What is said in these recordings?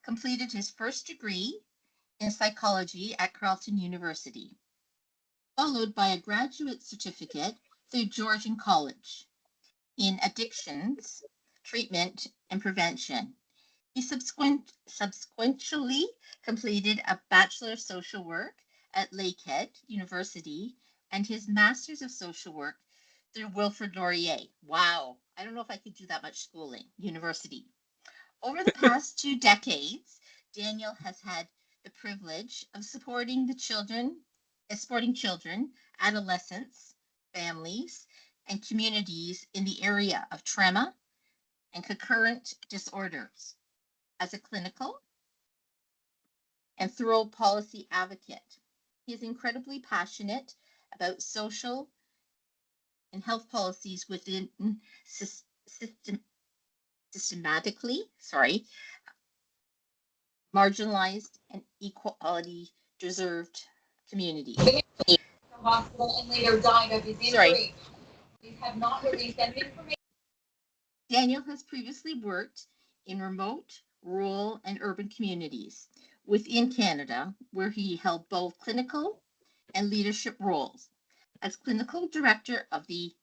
completed his first degree in psychology at Carleton University, followed by a graduate certificate through Georgian College in addictions, treatment, and prevention. He subsequently completed a Bachelor of Social Work at Lakehead University and his Master's of Social Work through Wilfrid Laurier. Wow, I don't know if I could do that much schooling, university. Over the past 2 decades, Daniel has had the privilege of supporting children, adolescents, families, and communities in the area of trauma and concurrent disorders. As a clinical and thorough policy advocate, he is incredibly passionate about social and health policies within systematically marginalized and equality deserved communities. The hospital and later died of his injury. Police have not released any information. Daniel has previously worked in remote, rural, and urban communities within Canada, where he held both clinical and leadership roles. As clinical director of the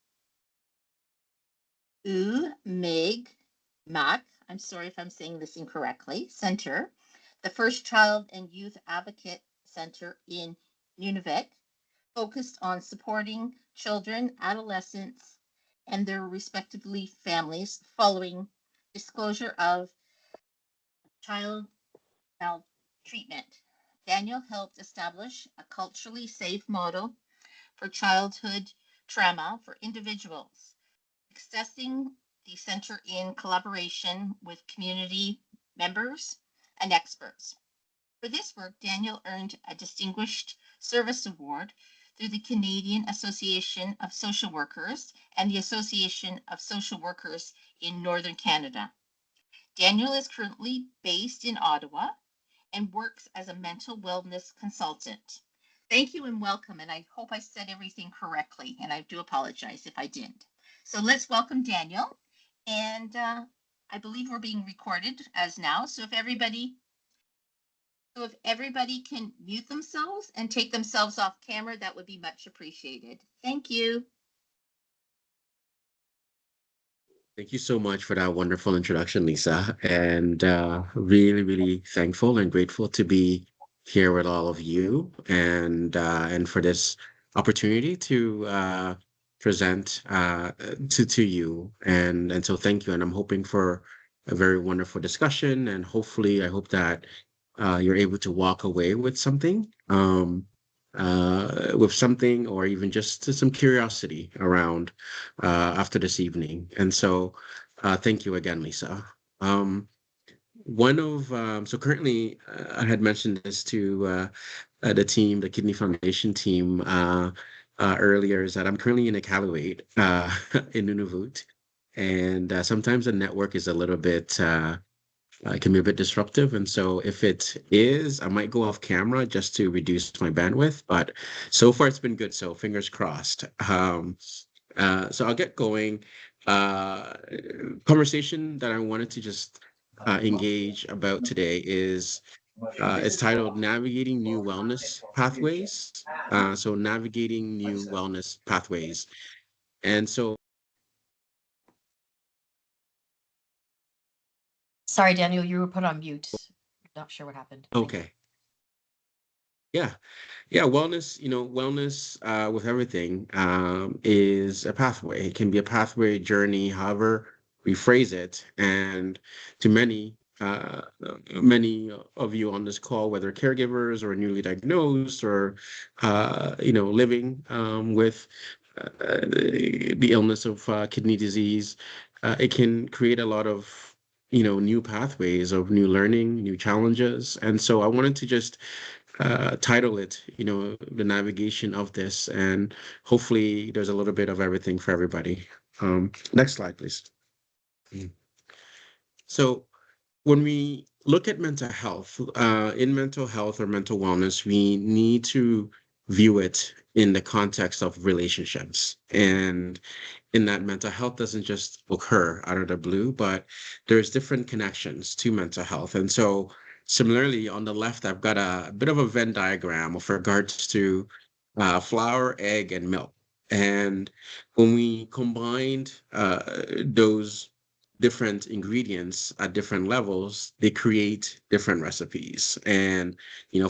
Mac, I'm sorry if I'm saying this incorrectly, Center, the first child and youth advocate center in Nunavut, focused on supporting children, adolescents, and their respectively families following disclosure of child maltreatment. Daniel helped establish a culturally safe model for childhood trauma for individuals, accessing the center in collaboration with community members and experts. For this work, Daniel earned a Distinguished Service Award through the Canadian Association of Social Workers and the Association of Social Workers in Northern Canada. Daniel is currently based in Ottawa and works as a mental wellness consultant. Thank you and welcome, and I hope I said everything correctly, and I do apologize if I didn't. So let's welcome Daniel, and I believe we're being recorded as now, so if everybody can mute themselves and take themselves off camera, that would be much appreciated. Thank you. Thank you so much for that wonderful introduction, Lisa. And really, really thankful and grateful to be here with all of you and for this opportunity to present to you. And so thank you. And I'm hoping for a very wonderful discussion. And hopefully, I hope that you're able to walk away with something. With something or even just some curiosity around after this evening. And so thank you again, Lisa. So currently I had mentioned this to the team, the Kidney Foundation team earlier, is that I'm currently in Iqaluit in Nunavut. And sometimes the network is a little bit it can be a bit disruptive. And so if it is, I might go off camera just to reduce my bandwidth. But so far it's been good. So fingers crossed. So I'll get going. Conversation that I wanted to just engage about today is it's titled Navigating New Wellness Pathways. So navigating new wellness pathways. And so Sorry, Daniel, you were put on mute. Not sure what happened. Okay. Yeah. Wellness, wellness with everything is a pathway. It can be a pathway journey, however we phrase it. And to many of you on this call, whether caregivers or newly diagnosed or, living with the illness of kidney disease, it can create a lot of new pathways of new learning, new challenges. And so I wanted to just title it, the navigation of this, and hopefully there's a little bit of everything for everybody. Next slide, please. So when we look at mental health, in mental health or mental wellness, we need to view it in the context of relationships. And in that, mental health doesn't just occur out of the blue, but there's different connections to mental health. And so Similarly, on the left, I've got a bit of a Venn diagram with regards to flour, egg, and milk. And when we combined those different ingredients at different levels, they create different recipes. And,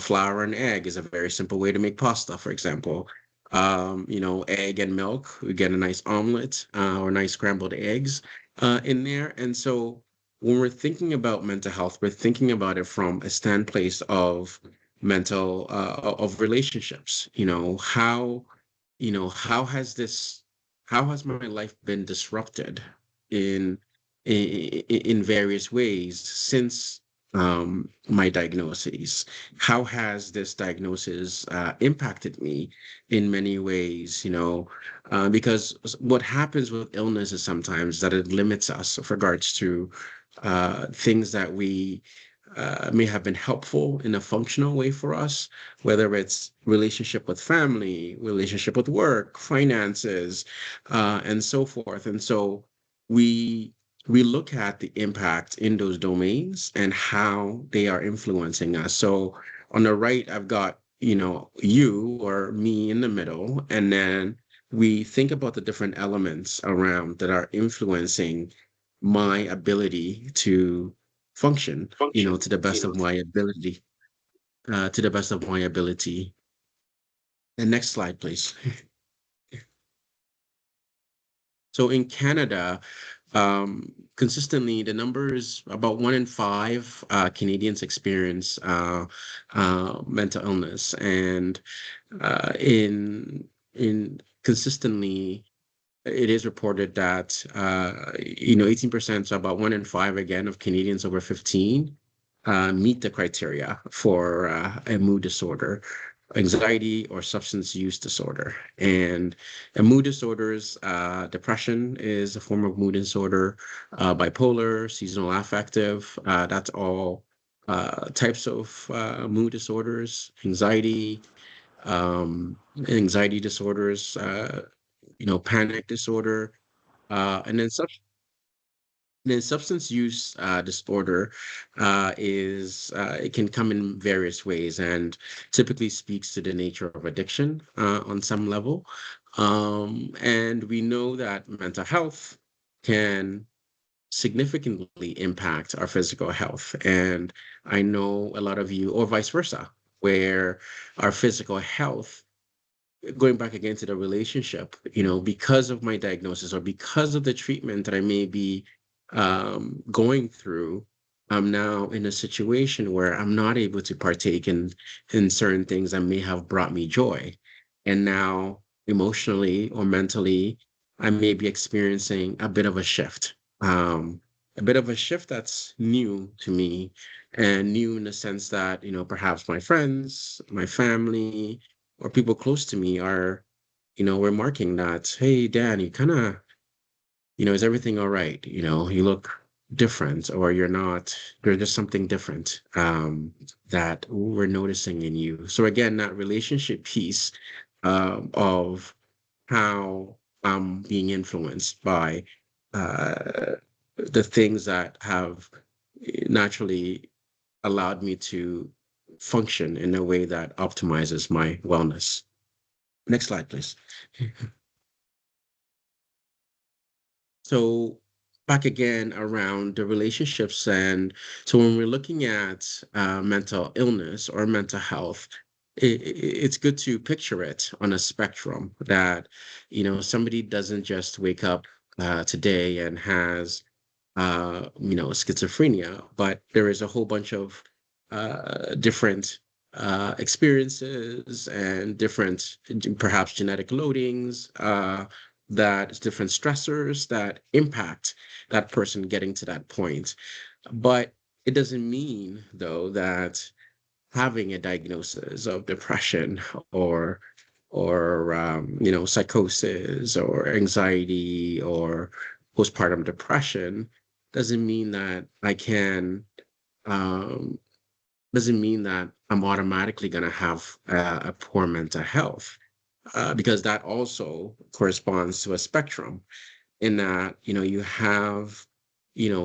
flour and egg is a very simple way to make pasta, for example. Egg and milk, we get a nice omelet or nice scrambled eggs in there. And so when we're thinking about mental health, we're thinking about it from a standpoint of of relationships. How has my life been disrupted in in various ways since my diagnosis? How has this diagnosis impacted me in many ways? Because what happens with illness is sometimes that it limits us with regards to things that we may have been helpful in a functional way for us, whether it's relationship with family, relationship with work, finances, and so forth. And so we we look at the impact in those domains and how they are influencing us. So on the right, I've got, you or me in the middle, and then we think about the different elements around that are influencing my ability to function, to the best of my ability, to the best of my ability. And next slide, please. So in Canada, consistently, the number is about 1 in 5 Canadians experience mental illness, and in consistently, it is reported that 18%, so about 1 in 5 again of Canadians over 15 meet the criteria for a mood disorder, anxiety, or substance use disorder. And mood disorders, depression is a form of mood disorder, bipolar, seasonal affective, that's all types of mood disorders, anxiety disorders, panic disorder, and then substance use disorder is it can come in various ways and typically speaks to the nature of addiction on some level. And we know that mental health can significantly impact our physical health. And I know a lot of you, or vice versa, where our physical health, going back again to the relationship, because of my diagnosis or because of the treatment that I may be going through, I'm now in a situation where I'm not able to partake in certain things that may have brought me joy. And now emotionally or mentally, I may be experiencing a bit of a shift that's new to me, and new in the sense that, perhaps my friends, my family, or people close to me are, remarking that, hey, Dan, you kind of, is everything all right? You look different, or you're not, there's just something different that we're noticing in you. So again, that relationship piece of how I'm being influenced by the things that have naturally allowed me to function in a way that optimizes my wellness. Next slide, please. So back again around the relationships. And so when we're looking at mental illness or mental health, it's good to picture it on a spectrum that, somebody doesn't just wake up today and has schizophrenia, but there is a whole bunch of different experiences and different, perhaps genetic loadings, that different stressors that impact that person getting to that point. But it doesn't mean, though, that having a diagnosis of depression or psychosis or anxiety or postpartum depression doesn't mean that um, doesn't mean that I'm automatically going to have a poor mental health, because that also corresponds to a spectrum in that, you have,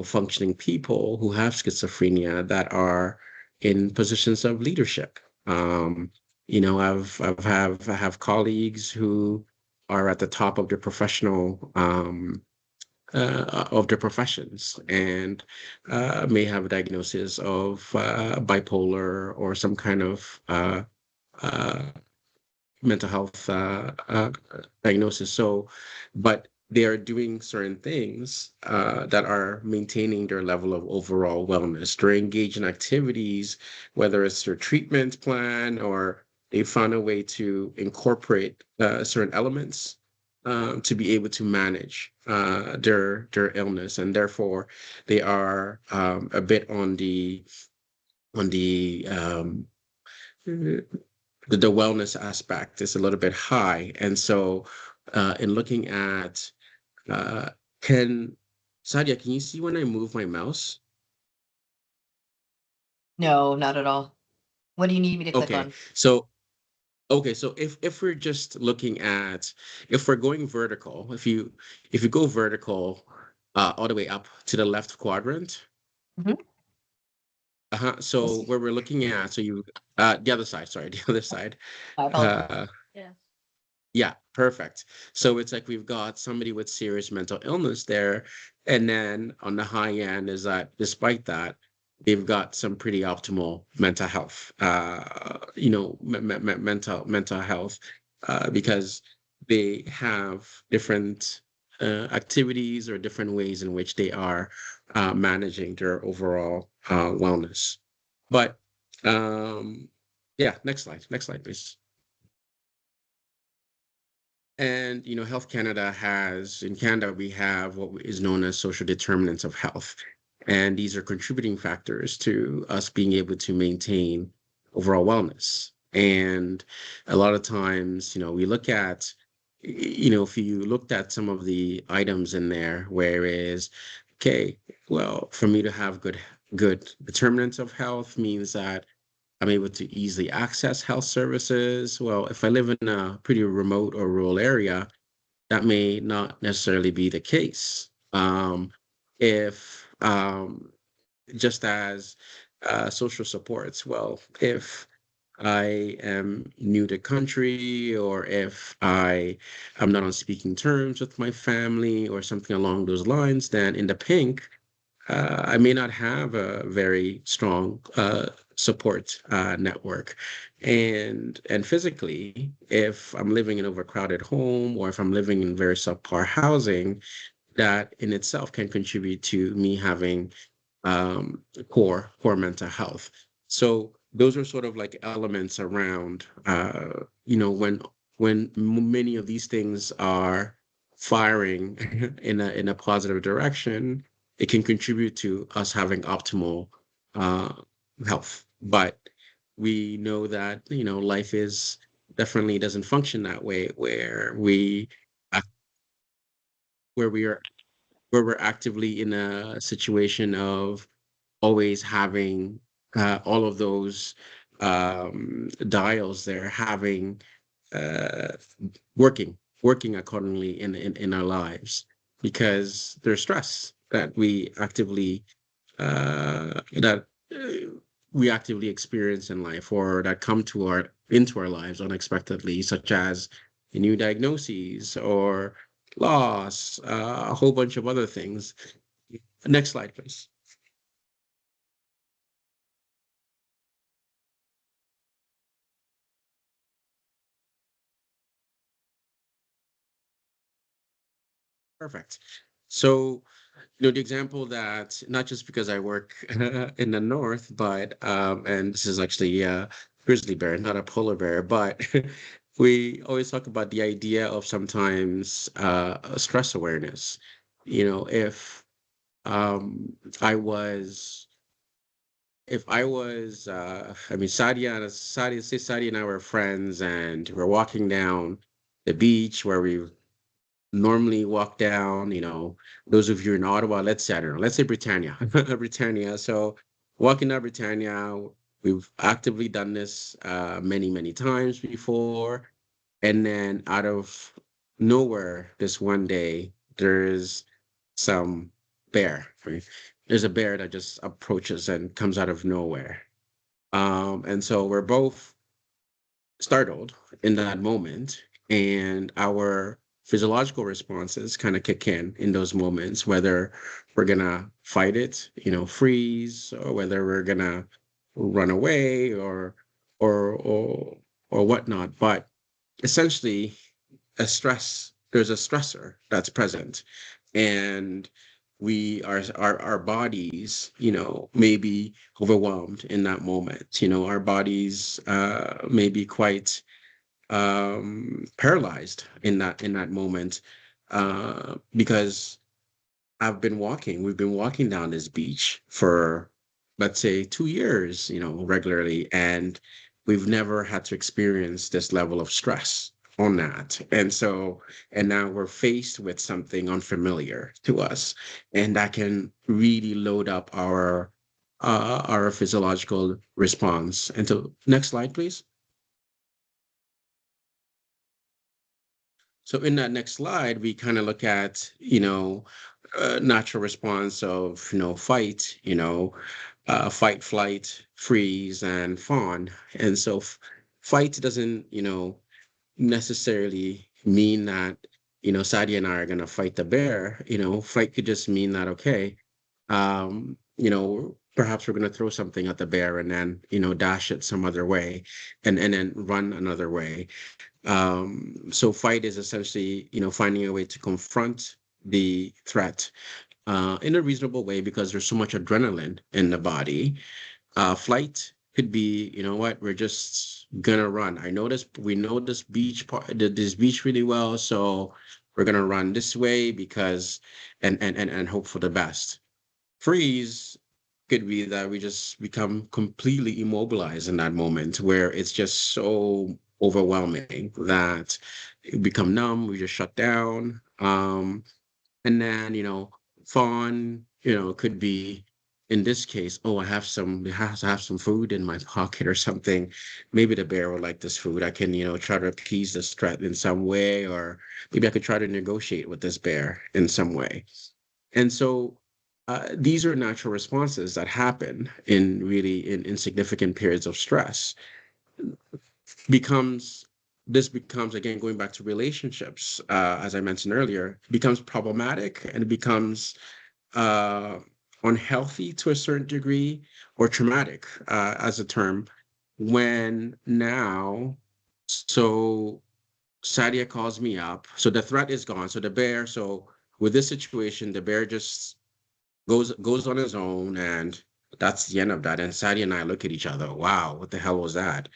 functioning people who have schizophrenia that are, in positions of leadership. I have colleagues who are at the top of their professions and may have a diagnosis of bipolar or some kind of uh, mental health diagnosis. So, but they are doing certain things that are maintaining their level of overall wellness. They're engaged in activities, whether it's their treatment plan or they found a way to incorporate certain elements to be able to manage their illness, and therefore they are a bit on the the wellness aspect is a little bit high. And so in looking at uh can Sadia, can you see when I move my mouse? No, not at all. What do you need me to click Okay. on? So so if we're just looking at, if we're going vertical, if you go vertical all the way up to the left quadrant, Mhm. so Yes. where we're looking at, so you the other side, sorry, the other side. My apologies. uh Yes. Yeah, perfect. So it's like we've got somebody with serious mental illness there. And then on the high end is that despite that, they've got some pretty optimal mental health, mental health, because they have different activities or different ways in which they are managing their overall wellness. But yeah, next slide, please. And Health Canada has, in Canada, we have what is known as social determinants of health. And these are contributing factors to us being able to maintain overall wellness. And a lot of times, we look at, if you looked at some of the items in there, whereas, okay, well, for me to have good determinants of health means that I'm able to easily access health services. Well, if I live in a pretty remote or rural area, that may not necessarily be the case. If Just as social supports, well, if I am new to country, or if I am not on speaking terms with my family or something along those lines, then in the pink, I may not have a very strong support network. And physically, if I'm living in an overcrowded home or if I'm living in very subpar housing, that in itself can contribute to me having poor mental health. So those are sort of like elements around, when many of these things are firing in a positive direction, it can contribute to us having optimal uh, health. But we know that life is definitely doesn't function that way, ac- where we are where we're actively in a situation of always having all of those dials there having uh, working accordingly in our lives, because there's stress that that uh, we actively experience in life, or that come to our into our lives unexpectedly, such as new diagnoses or loss, a whole bunch of other things. Next slide, please. Perfect. So, the example that, not just because I work in the north, but and this is actually a grizzly bear, not a polar bear, but we always talk about the idea of sometimes stress awareness. If um, I was, I mean, Sadia and I were friends, and we're walking down the beach where we normally walk down, those of you in Ottawa, let's say, I don't know, let's say Britannia, Britannia. So walking down Britannia, we've actively done this many, many times before. And then out of nowhere, this one day, there's some bear. Right? There's a bear that just approaches and comes out of nowhere. And so we're both startled in that moment, and our physiological responses kind of kick in those moments, whether we're gonna fight it, freeze, or whether we're gonna run away or or or whatnot. But essentially, there's a stressor that's present, and our bodies, may be overwhelmed in that moment. Our bodies may be quite paralyzed in that moment, because we've been walking down this beach for, let's say, 2 years, regularly, and we've never had to experience this level of stress on that. And now we're faced with something unfamiliar to us, and that can really load up our physiological response. And so, next slide, please. So in that next slide, we kind of look at, natural response of, fight, fight, flight, freeze, and fawn. And so fight doesn't, necessarily mean that, Sadia and I are going to fight the bear. Fight could just mean that, okay, perhaps we're going to throw something at the bear and then, dash it some other way and then run another way. So fight is essentially, finding a way to confront the threat in a reasonable way because there's so much adrenaline in the body. Flight could be, what, we're just gonna run. We know this beach really well, so we're gonna run this way because and hope for the best. Freeze could be that we just become completely immobilized in that moment where it's just so overwhelming that we become numb, we just shut down. And then, fawn, could be in this case, oh, I have to have some food in my pocket or something. Maybe the bear will like this food. I can, try to appease this threat in some way, or maybe I could try to negotiate with this bear in some way. And so these are natural responses that happen in significant periods of stress. becomes this becomes, again, going back to relationships, as I mentioned earlier, becomes problematic, and it becomes uh, unhealthy to a certain degree, or traumatic, as a term, when now, so Sadia calls me up. So the threat is gone. So with this situation, the bear just goes on his own, and that's the end of that. And Sadia and I look at each other. Wow, what the hell was that?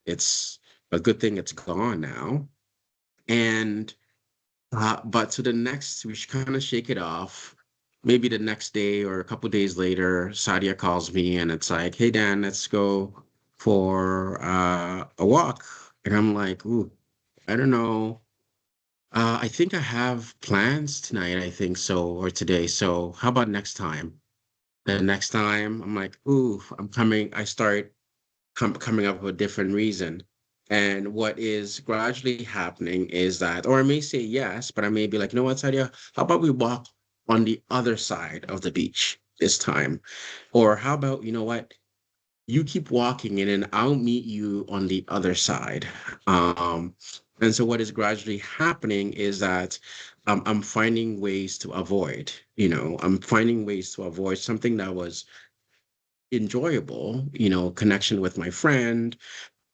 It's a good thing it's gone now. And but so the next, we should kind of shake it off. Maybe the next day or a couple days later, Sadia calls me and it's like, "Hey Dan, let's go for a walk." And I'm like, "Ooh, I don't know. I think I have plans tonight. I think so, or today. So how about next time?" The next time, I'm like, "Ooh, I'm coming." I start coming up with a different reason. And what is gradually happening is that, or I may say yes, but I may be like, "You know what, Sadia, how about we walk on the other side of the beach this time?" Or how about, you know what, you keep walking and then I'll meet you on the other side. Um, and so what is gradually happening is that I'm finding ways to avoid, I'm finding ways to avoid something that was enjoyable, connection with my friend,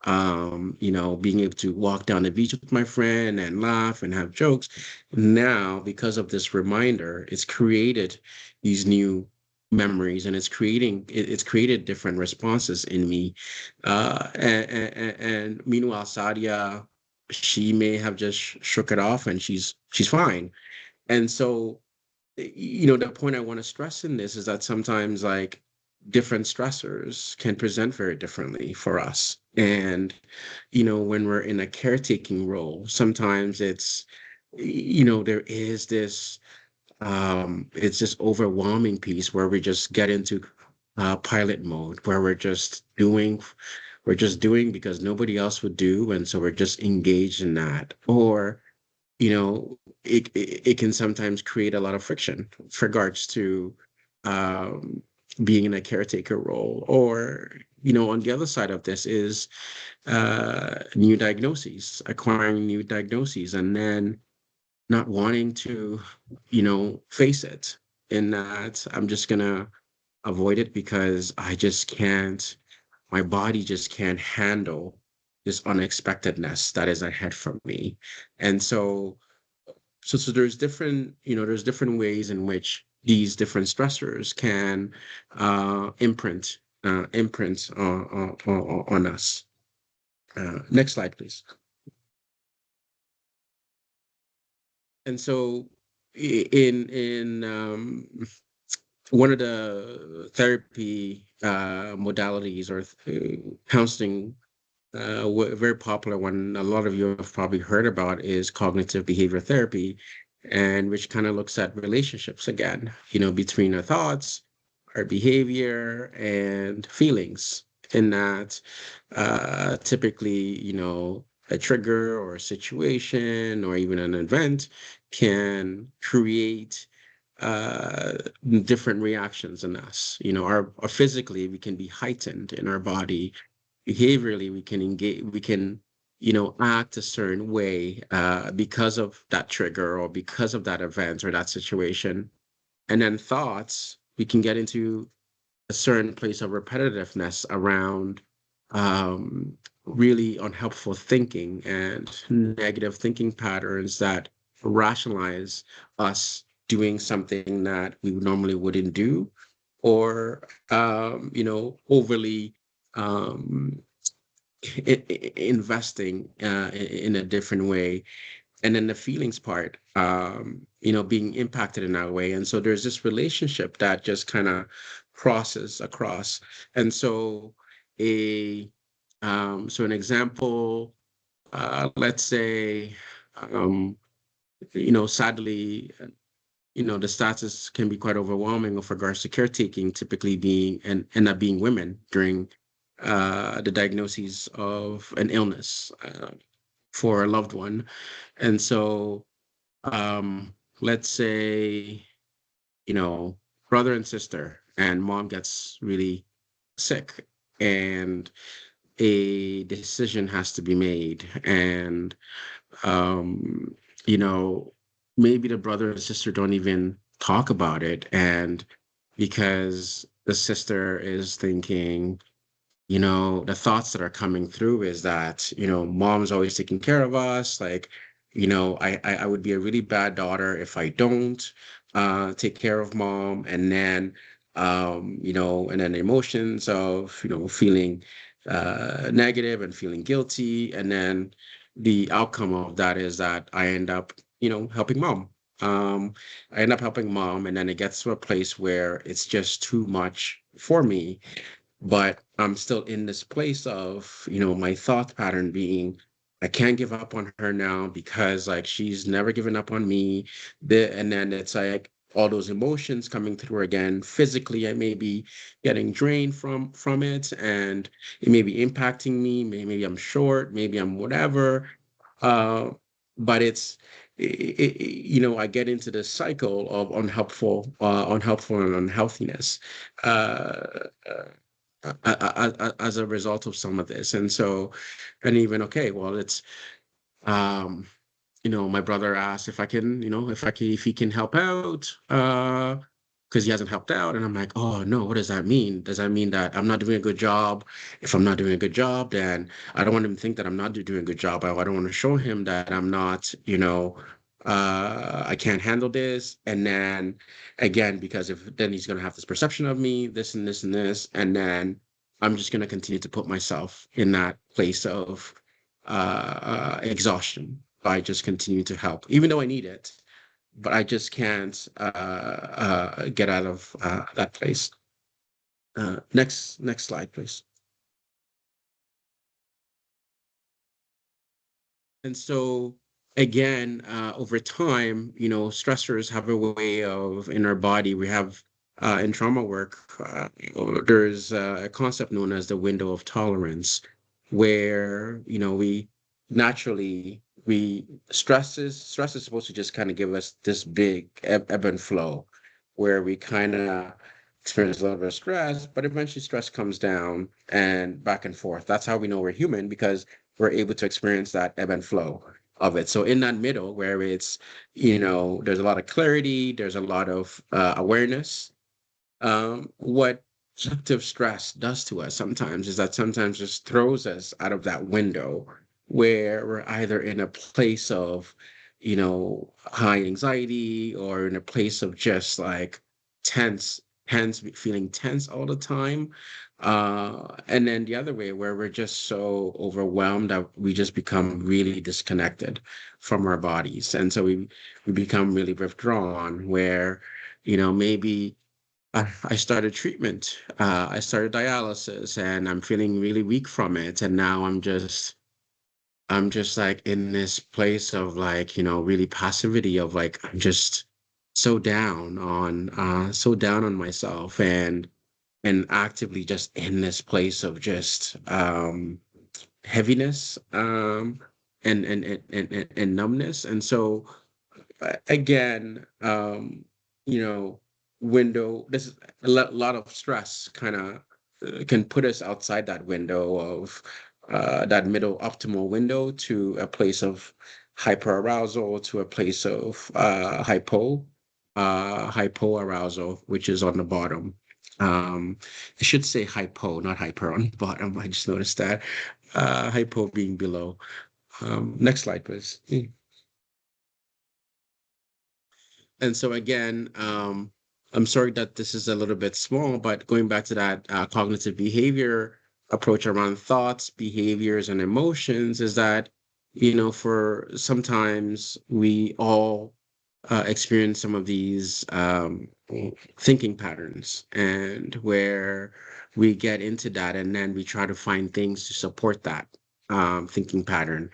being able to walk down the beach with my friend and laugh and have jokes. Now, because of this reminder, it's created these new memories, and it's created different responses in me. And meanwhile, Sadia, she may have just shook it off and she's fine. And so, the point I want to stress in this is that sometimes, like, different stressors can present very differently for us. And, when we're in a caretaking role, sometimes there is this, it's this overwhelming piece where we just get into pilot mode, where we're just doing because nobody else would do. And so we're just engaged in that. Or, it can sometimes create a lot of friction with regards to um, being in a caretaker role, or on the other side of this is new diagnoses, acquiring new diagnoses, and then not wanting to, face it. In that I'm just gonna avoid it because I just can't, my body just can't handle this unexpectedness that is ahead from me. And so there's different, there's different ways in which these different stressors can imprint on us. Next slide, please. And so in one of the therapy modalities or counseling, a very popular one, a lot of you have probably heard about, is cognitive behavior therapy, and which kind of looks at relationships again, between our thoughts, our behavior, and feelings. In that, typically, a trigger or a situation or even an event can create uh different reactions in us. Our physically, we can be heightened in our body. Behaviorally, we can engage, we can act a certain way because of that trigger or because of that event or that situation. And then thoughts, we can get into a certain place of repetitiveness around really unhelpful thinking and negative thinking patterns that rationalize us doing something that we normally wouldn't do, or overly um, investing in a different way. And then the feelings part, being impacted in that way. And so there's this relationship that just kind of crosses across. And so a so an example, let's say, sadly, the status can be quite overwhelming with regards to caretaking, typically being and end up being women during the diagnoses of an illness for a loved one. And so let's say, brother and sister, and mom gets really sick, and a decision has to be made. And um, you know, maybe the brother and sister don't even talk about it, and because the sister is thinking, the thoughts that are coming through is that, mom's always taking care of us. Like, I would be a really bad daughter if I don't take care of mom. And then, and then emotions of, feeling negative and feeling guilty. And then the outcome of that is that I end up, helping mom. I end up helping mom, and then it gets to a place where it's just too much for me, but I'm still in this place of, my thought pattern being, I can't give up on her now because like she's never given up on me. And then it's like all those emotions coming through again. Physically, I may be getting drained from it, and it may be impacting me. Maybe I'm short, maybe I'm whatever. Uh, but I get into this cycle of unhelpful and unhealthiness. Uh, as a result of some of this. And so, and even, okay, well, it's, um, my brother asked if I can, if he can help out, because he hasn't helped out. And I'm like, oh no, what does that mean? Does that mean that I'm not doing a good job? If I'm not doing a good job, then I don't want him to think that I'm not doing a good job. I don't want to show him that I'm not, I can't handle this. And then again, because if then he's going to have this perception of me, this and this and this, and then I'm just going to continue to put myself in that place of exhaustion by just continue to help, even though I need it, but I just can't get out of that place. Next slide, please. And so again, over time, stressors have a way of in our body. We have in trauma work, there's a concept known as the window of tolerance, where we naturally we stress is supposed to just kind of give us this big ebb and flow, where we kind of experience a little bit of stress, but eventually stress comes down and back and forth. That's how we know we're human, because we're able to experience that ebb and flow of it. So in that middle where it's, there's a lot of clarity, there's a lot of awareness. What active stress does to us sometimes is that sometimes just throws us out of that window where we're either in a place of, high anxiety, or in a place of just like tense, feeling tense all the time. And then the other way where we're just so overwhelmed that we just become really disconnected from our bodies. And so we become really withdrawn where, maybe I started treatment. I started dialysis, and I'm feeling really weak from it. And now I'm just like in this place of like, really passivity of like, I'm just so down on myself, and actively just in this place of just heaviness, and numbness. And so again, window, this is lot of stress kind of can put us outside that window of that middle optimal window to a place of hyperarousal, to a place of hypoarousal, which is on the bottom. I should say hypo, not hyper on the bottom. I just noticed that. Hypo being below. Next slide, please. And so again, I'm sorry that this is a little bit small, but going back to that cognitive behavior approach around thoughts, behaviors, and emotions is that, for sometimes we all experience some of these thinking patterns, and where we get into that and then we try to find things to support that thinking pattern.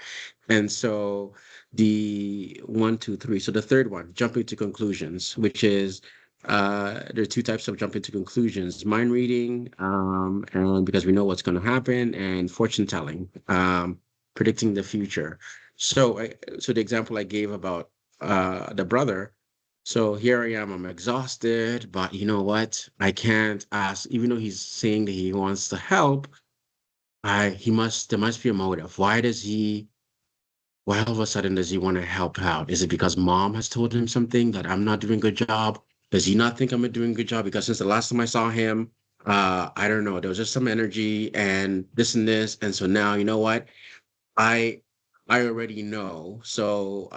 And so the one, two, three. So the third one, jumping to conclusions, which is there are two types of jumping to conclusions: mind reading, and because we know what's going to happen, and fortune telling, predicting the future. So the example I gave about the brother. So here I am, I'm exhausted, but you know what? I can't ask, even though he's saying that he wants to help, there must be a motive. Why all of a sudden does he want to help out? Is it because mom has told him something that I'm not doing a good job? Does he not think I'm doing a good job? Because since the last time I saw him, I don't know, there was just some energy and this and this. And so now, you know what? I I already know. So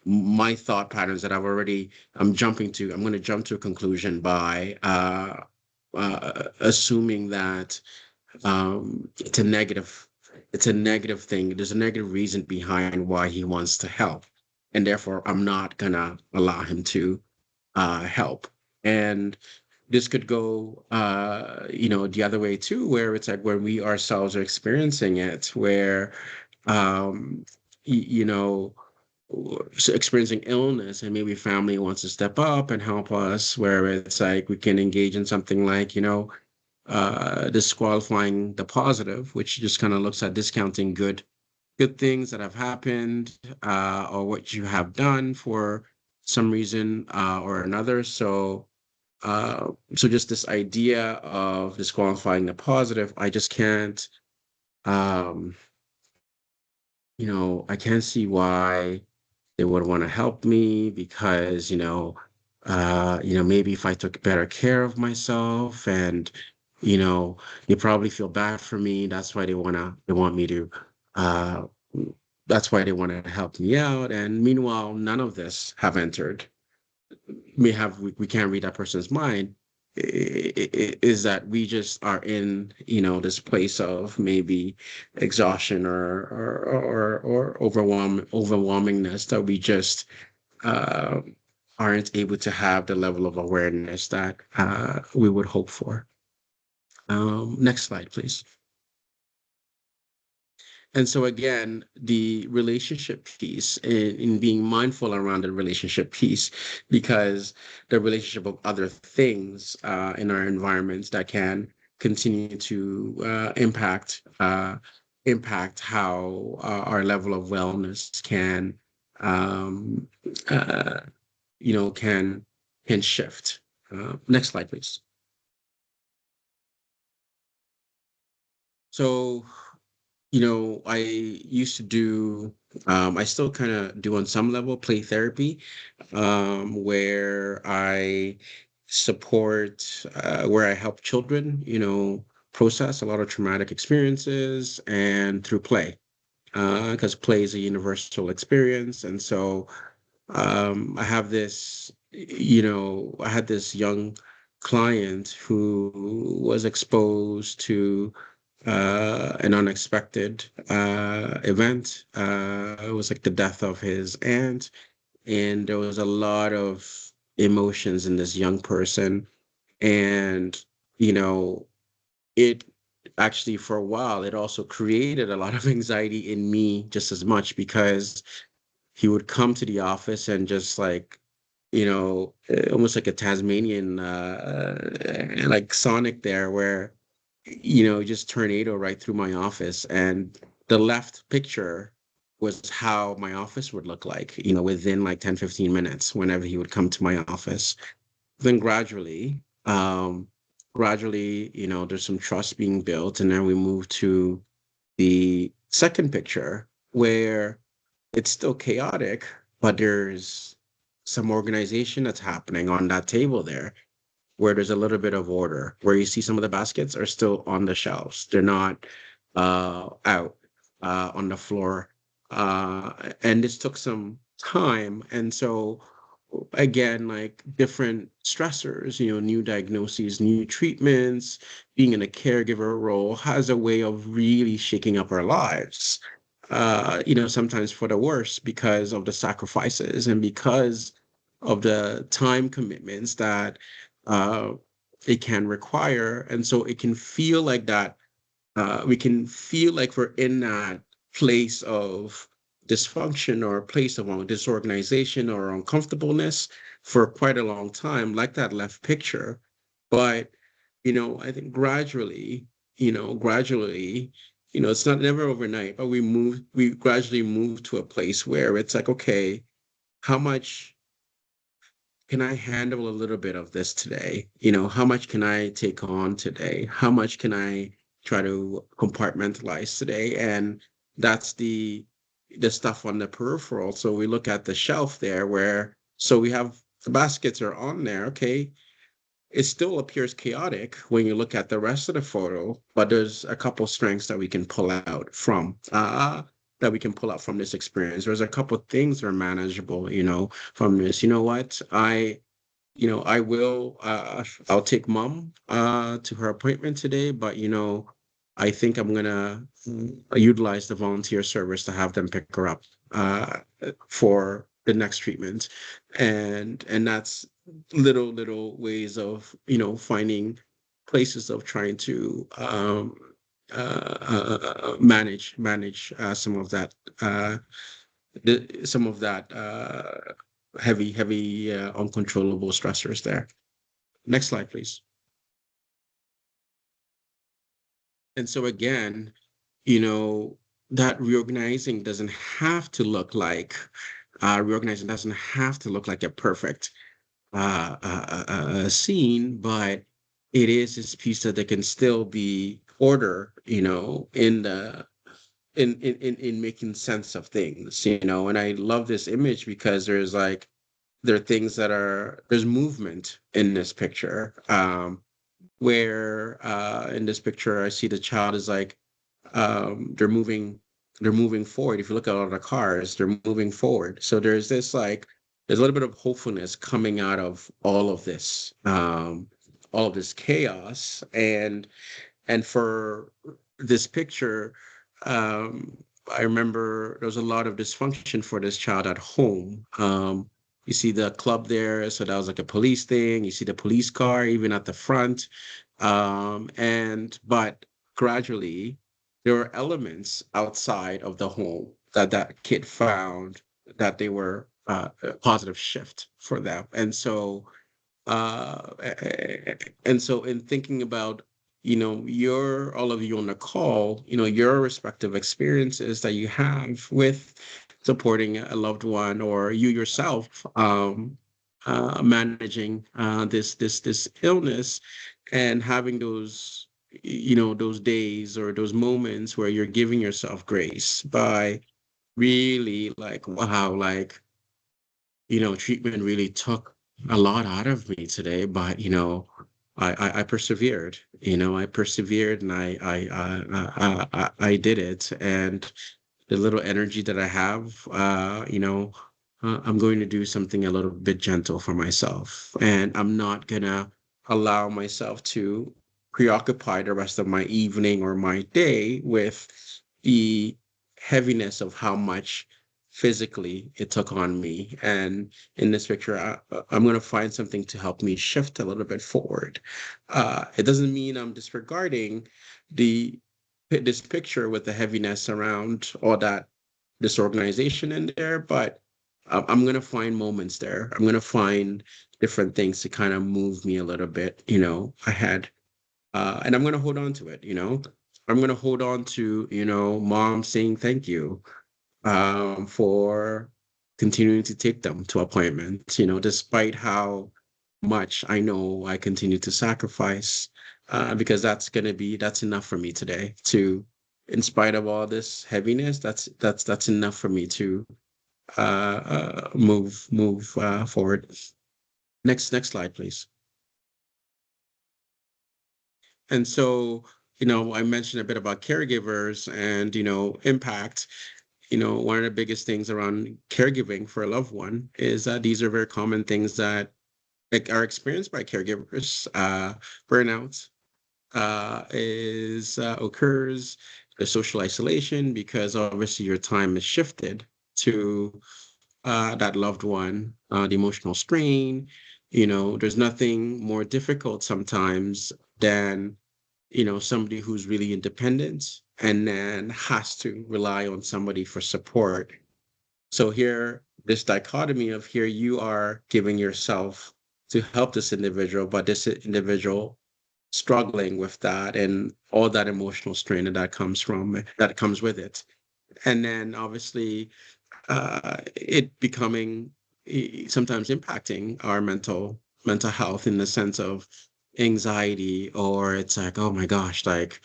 my thought patterns that I'm going to jump to a conclusion by assuming that it's a negative thing. There's a negative reason behind why he wants to help, and therefore I'm not gonna allow him to help. And this could go the other way too, where it's like where we ourselves are experiencing it, where um you know experiencing illness, and maybe family wants to step up and help us, where it's like we can engage in something like disqualifying the positive, which just kind of looks at discounting good things that have happened, or what you have done for some reason or another. So just this idea of disqualifying the positive, I just can't, um, I can't see why they would want to help me, because maybe if I took better care of myself, and you know they probably feel bad for me, that's why they want me to uh that's why they want to help me out. And meanwhile, none of this have entered. We can't read that person's mind. Is that we just are in this place of maybe exhaustion, or overwhelmingness, that we just uh, aren't able to have the level of awareness that we would hope for. Next slide, please. And so again, the relationship piece, in being mindful around the relationship piece, because the relationship of other things in our environments that can continue to impact how our level of wellness um, uh, can shift. Next slide, please. So, I used to do, I still kind of do on some level play therapy, where I support, where I help children, process a lot of traumatic experiences and through play, because play is a universal experience. And so I had this young client who was exposed to an unexpected event. It was like the death of his aunt, and there was a lot of emotions in this young person. And, you know, it actually, for a while, it also created a lot of anxiety in me just as much because he would come to the office and just like, almost like a Tasmanian, like Sonic there, where, just tornado right through my office. And the left picture was how my office would look like, within like 10, 15 minutes whenever he would come to my office. Then gradually, there's some trust being built. And then we move to the second picture where it's still chaotic, but there's some organization that's happening on that table there where there's a little bit of order, where you see some of the baskets are still on the shelves. They're not out on the floor. And this took some time. And so, again, like different stressors, new diagnoses, new treatments, being in a caregiver role has a way of really shaking up our lives. Sometimes for the worse because of the sacrifices and because of the time commitments that uh, it can require. And so it can feel like that. We can feel like we're in that place of dysfunction or a place of disorganization or uncomfortableness for quite a long time, like that left picture. But, I think gradually, it's not never overnight, but we gradually move to a place where it's like, okay, how much can I handle a little bit of this today? How much can I take on today? How much can I try to compartmentalize today? And that's the stuff on the peripheral. So we look at the shelf there where so we have the baskets are on there. Okay. It still appears chaotic when you look at the rest of the photo, but there's a couple strengths that we can pull out from this experience. There's a couple things that are manageable, from this. You know what? I will I'll take mom to her appointment today, but I think I'm gonna utilize the volunteer service to have them pick her up for the next treatment. And that's little ways of finding places of trying to manage uh, some of that heavy uncontrollable stressors there. Next slide, please. And so again, you know, that reorganizing doesn't have to look like a perfect scene, but it is this piece that there can still be order, in the in making sense of things, and I love this image because there are things there's movement in this picture, where in this picture I see the child is like they're moving forward. If you look at all the cars, they're moving forward. So there's a little bit of hopefulness coming out of all of this chaos. And for this picture, um, I remember there was a lot of dysfunction for this child at home. You see the club there, so that was like a police thing. You see the police car even at the front. But gradually there were elements outside of the home that kid found that they were a positive shift for them. Uh, and so in thinking about, all of you on the call, your respective experiences that you have with supporting a loved one, or you yourself managing this illness, and having those those days or those moments where you're giving yourself grace by really like, wow, like, treatment really took a lot out of me today, but I persevered. I persevered, and I did it. And the little energy that I have, I'm going to do something a little bit gentle for myself, and I'm not gonna allow myself to preoccupy the rest of my evening or my day with the heaviness of how much physically it took on me. And in this picture, I'm going to find something to help me shift a little bit forward. It doesn't mean I'm disregarding the this picture with the heaviness around all that disorganization in there, but I'm going to find moments there. I'm going to find different things to kind of move me a little bit, ahead. And I'm going to hold on to it. I'm going to hold on to, mom saying thank you for continuing to take them to appointments, despite how much I know I continue to sacrifice, because that's enough for me today to, in spite of all this heaviness, that's enough for me to move forward. Next slide, please. And so, I mentioned a bit about caregivers and, impact. One of the biggest things around caregiving for a loved one is that these are very common things that like are experienced by caregivers. Burnout is occurs, the social isolation, because obviously your time is shifted to that loved one, the emotional strain. There's nothing more difficult sometimes than somebody who's really independent and then has to rely on somebody for support. So here, this dichotomy of here you are giving yourself to help this individual, but this individual struggling with that and all that emotional strain that comes with it. And then obviously it becoming sometimes impacting our mental health in the sense of anxiety, or it's like, oh my gosh, like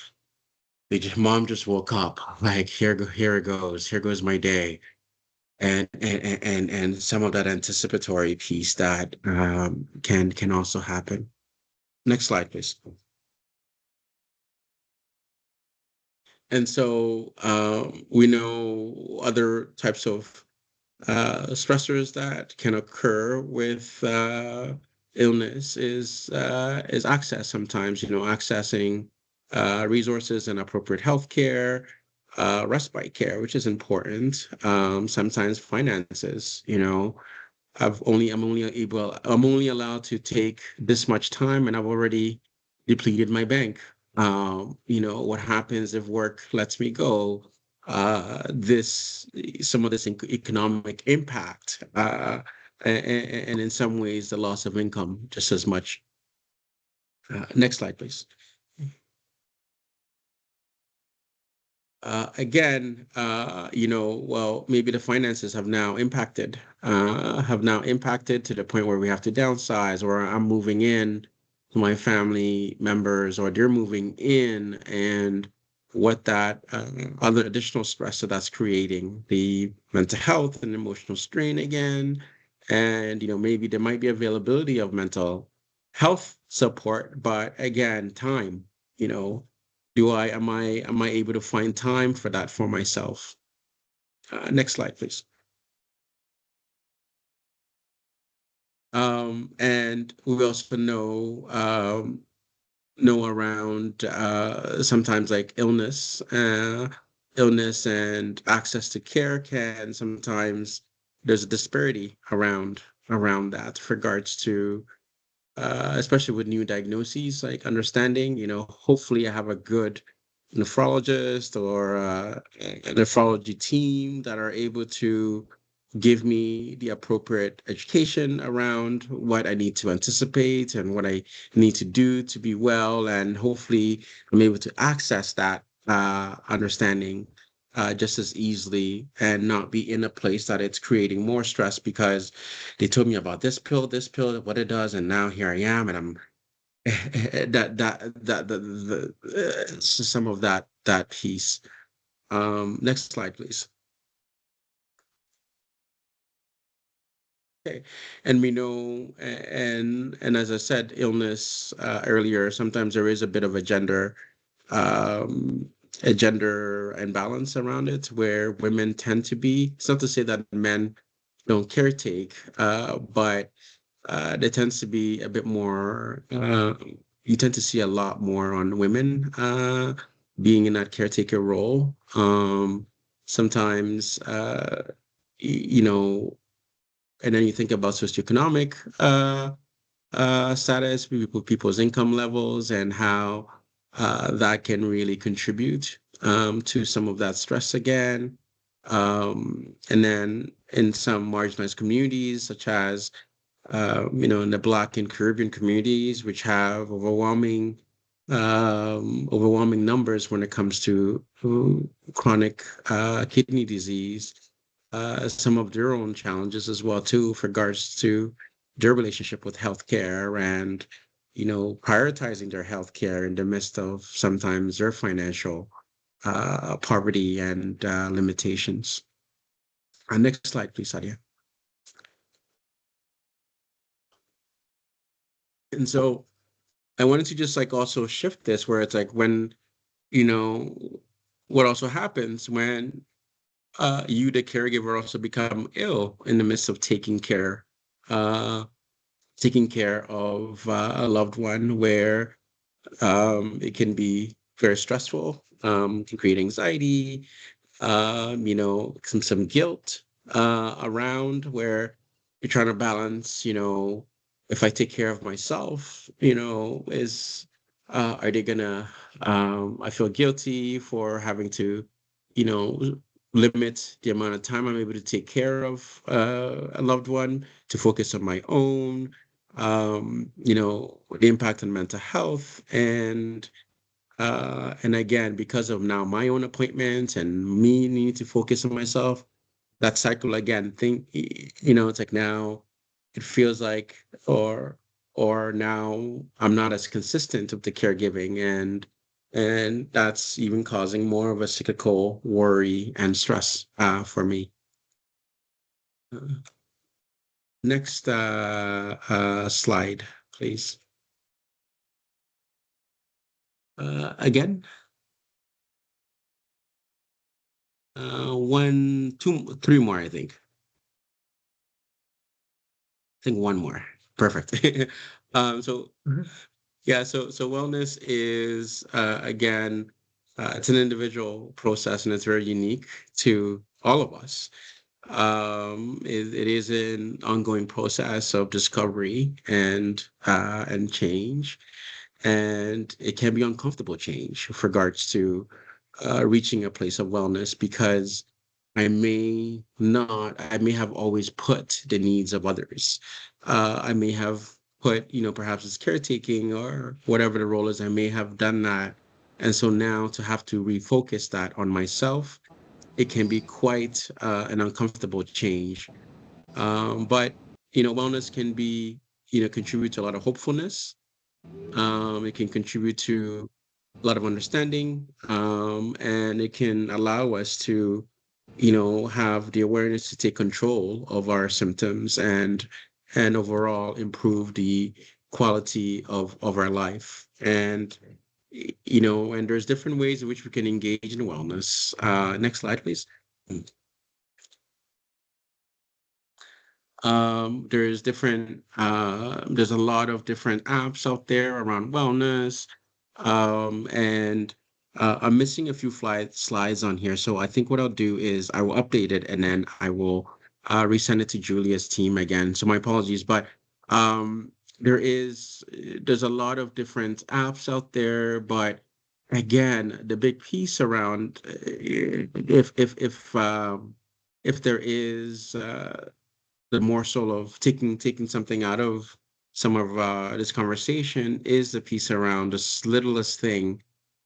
mom just woke up, like here goes my day. And some of that anticipatory piece that can also happen. Next slide, please. And so we know other types of stressors that can occur with illness is access. Sometimes, accessing resources and appropriate health care, respite care, which is important. Sometimes finances. I'm only allowed to take this much time, and I've already depleted my bank. What happens if work lets me go? This Some of this economic impact, and in some ways the loss of income just as much. Next slide, please. Again, well, maybe the finances have now impacted to the point where we have to downsize, or I'm moving in to my family members, or they're moving in, and what that other additional stress that that's creating, the mental health and emotional strain again. And, maybe there might be availability of mental health support, but again, time, you know, am I able to find time for that for myself? Next slide, please. And we also know around sometimes like illness and access to care can sometimes there's a disparity around that with regards to especially with new diagnoses, like understanding, hopefully I have a good nephrologist or a nephrology team that are able to give me the appropriate education around what I need to anticipate and what I need to do to be well. And hopefully I'm able to access that understanding just as easily and not be in a place that it's creating more stress because they told me about this pill, what it does, and now here I am, and some of that piece. Next slide, please. Okay. And we know, and as I said, illness earlier, sometimes there is a bit of um, a gender imbalance around it, where women tend to be. It's not to say that men don't caretake, but there tends to be a bit more. You tend to see a lot more on women being in that caretaker role. Sometimes, you know, and then you think about socioeconomic status, people's income levels, and how that can really contribute to some of that stress again. And then in some marginalized communities, such as in the Black and Caribbean communities, which have overwhelming numbers when it comes to chronic kidney disease, some of their own challenges as well too, with regards to their relationship with healthcare and prioritizing their healthcare in the midst of sometimes their financial poverty and limitations. Next slide, please, Sadia. And so I wanted to just like also shift this where it's like when, you know, what also happens when you, the caregiver, also become ill in the midst of uh, taking care of a loved one, where it can be very stressful, can create anxiety, some guilt around where you're trying to balance, if I take care of myself, are they gonna, I feel guilty for having to, you know, limit the amount of time I'm able to take care of a loved one to focus on my own, the impact on mental health and again, because of now my own appointments and me needing to focus on myself, that cycle again, it's like now it feels like, or now I'm not as consistent with the caregiving, and that's even causing more of a cyclical worry and stress for me. Uh, Next slide, please. Again, one, two, three more, I think. I think one more. Perfect. So yeah, so wellness is again, it's an individual process and it's very unique to all of us. It is an ongoing process of discovery and change, and it can be uncomfortable change with regards to reaching a place of wellness, because I may have always put the needs of others. I may have put, perhaps it's caretaking or whatever the role is, I may have done that. And so now to have to refocus that on myself, it can be quite an uncomfortable change. But, wellness can be, contribute to a lot of hopefulness. It can contribute to a lot of understanding, and it can allow us to, have the awareness to take control of our symptoms and overall improve the quality of our life. And there's different ways in which we can engage in wellness. Next slide, please. There's a lot of different apps out there around wellness. And I'm missing a few slides on here. So I think what I'll do is I will update it and then I will resend it to Julia's team again. So my apologies, but um, there's a lot of different apps out there, but again, the big piece around if there is the morsel of taking something out of some of this conversation is the piece around the littlest thing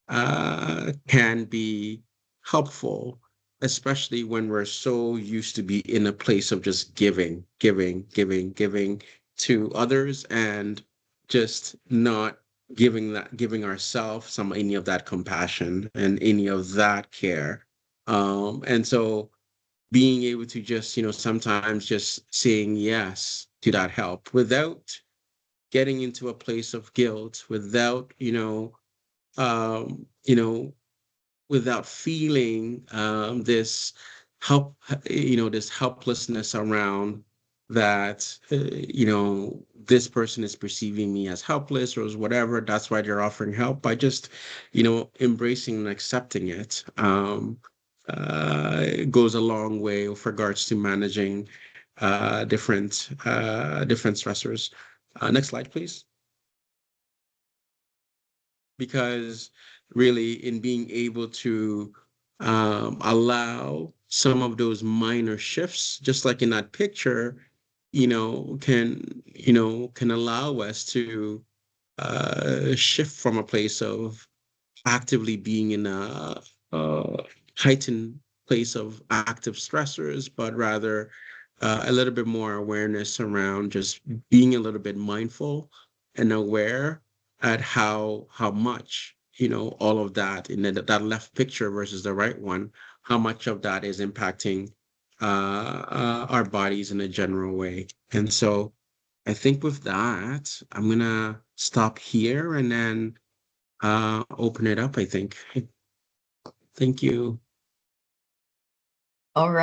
can be helpful, especially when we're so used to be in a place of just giving to others and just not giving ourselves any of that compassion and any of that care. And so being able to just, sometimes just saying yes to that help without getting into a place of guilt, without, um, you know, without feeling this help, this helplessness around that, this person is perceiving me as helpless or as whatever. That's why they're offering help. By just, embracing and accepting it, it goes a long way with regards to managing different stressors. Next slide, please. Because really, in being able to allow some of those minor shifts, just like in that picture, can allow us to shift from a place of actively being in a heightened place of active stressors, but rather a little bit more awareness around just being a little bit mindful and aware at how much, all of that in that left picture versus the right one, how much of that is impacting our bodies in a general way. And so I think with that, I'm gonna stop here and then open it up, I think. Thank you. All right.